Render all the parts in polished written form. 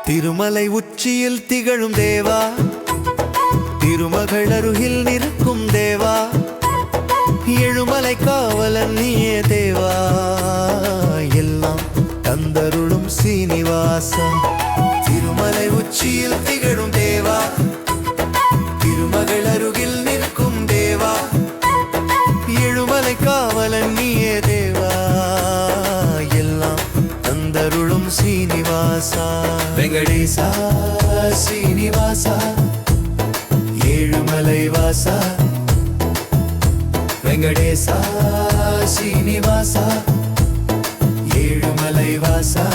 திருமலை உச்சியில் திகழும் தேவா, திருமகள் அருகில் நிற்கும் தேவா, எழுமலை காவலன் நீயே தேவா, எல்லாம் தந்தருளும் சீனிவாசா. திருமலை உச்சியில் திகழும் தேவா, திருமகள் அருகில் நிற்கும் தேவா, எழுமலை காவலன் நீயே தேவா, எல்லாம் தந்தருளும் சீனிவாசா. வெங்கடேசா சீனிவாசா, ஏழுமலை வாசா, வெங்கடேசா சீனிவாசா, ஏழுமலை வாசா.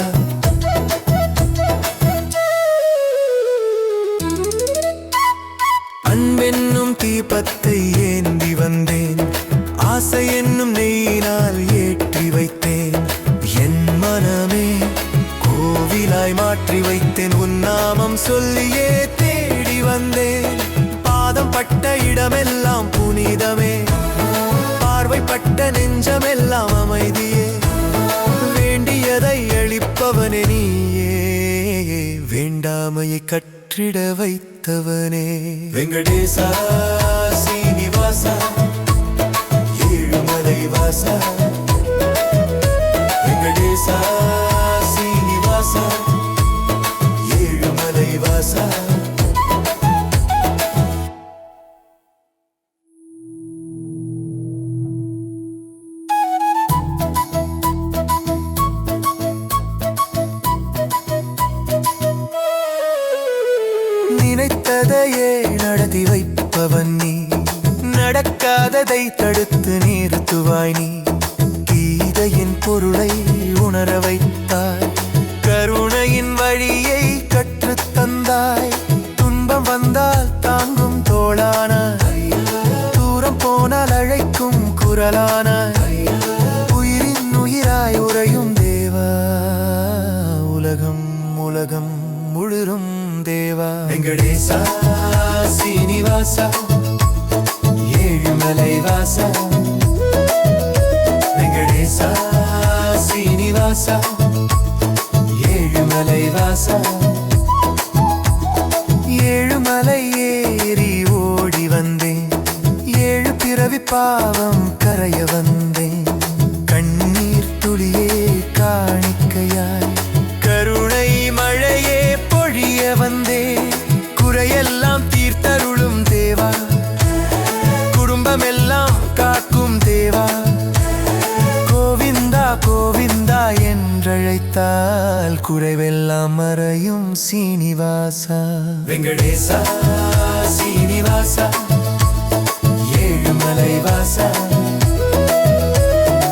அன்பென்னும் தீபத்தை ஏந்தி வந்தேன், ஆசை என்னும் நெய்யினால் ஏற்றி வைத்தேன், என் மனமே கோவிலாய் மாற்றி வைத்தேன், உன் நாமம் சொல்லியே தேடி வந்தேன். பாதம் பட்ட இடமெல்லாம் புனிதமே, பார்வைப்பட்ட நெஞ்சமெல்லாம் அமைதியே, வேண்டியதை அளிப்பவனே நீயே, வேண்டாமையை கற்றிட வைத்தவனே. வெங்கடேசா சீனிவாசா, ஏழுமலை வாசா, வெங்கடேசா சீனிவாசா, ஏழுமலை வாசா. நினைத்ததையே நடத்தி வைப்பவன் நீ, நடக்காததை தடுத்து நிறுத்துவாய் நீ, கீதையின் பொருளை உணர வைத்தாய், கருணையின் வழியை கற்றுத் தந்தாய், துன்பம் வந்தால் தாங்கும் தோளானாய், தூரம் போனால் அழைக்கும் குரலானாய், உயிரின் உயிராய் உறையும் தேவா, உலகம் உலகம் முழுதும் தேவா. வெங்கடேசா சீனிவாசா, ஏழுமலை வாசா, வெங்கடேசா சீனிவாசா, ஏழுமலை வாசா. ஏழுமலை ஏறி ஓடி வந்தேன், ஏழு பிறவி பாவம் கரைய வந்தேன், கண்ணீர் துளியே காணிக்கையாய், கருணை மழையே பொழிய வந்தேன், குறையெல்லாம் தீர்த்தருளும் தேவா, குடும்பமெல்லாம் காக்கும் தேவா, கோவிந்தா கோவிந்தா என்றழைத்தால் குறைவெல்லாம் மறையும் சீனிவாசா. வெங்கடேசா சீனிவாசா, ஏழுமலை வாசா,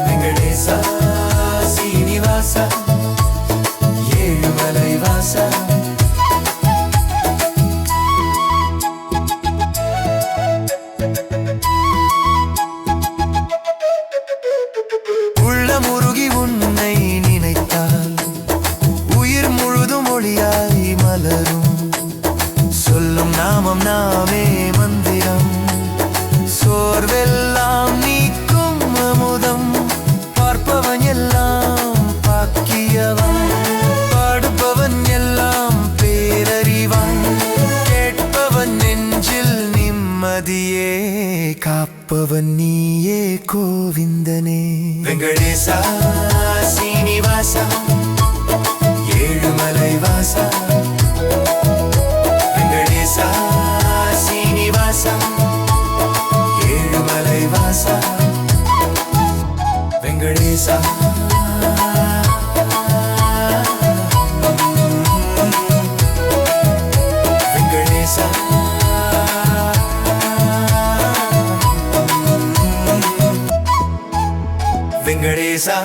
வெங்கடேசா சீனிவாசா, ஏழுமலை வாசா. உள்ளமுருகி உன்னை நினைத்தால் உயிர் முழுதும் ஒளியாய் மலரும், சொல்லும் நாமம் நாமே மந்திரம், சோர்வெல்லாம் நீக்கும் அமுதம், பார்ப்பவன் எல்லாம் பாக்கியவன், பாடுபவன் எல்லாம் பேரறிவான், கேட்பவன் நெஞ்சில் நிம்மதியே, காப்பவன் நீயே கோவிந்தனே. வெங்கடேசா சீனிவாசா, ஏழுமலை வாசா, வெங்கடேசா சீனிவாசா, ஏழுமலை வாசா, வெங்கடேசா. வெங்கடேசா வெங்கடேசா.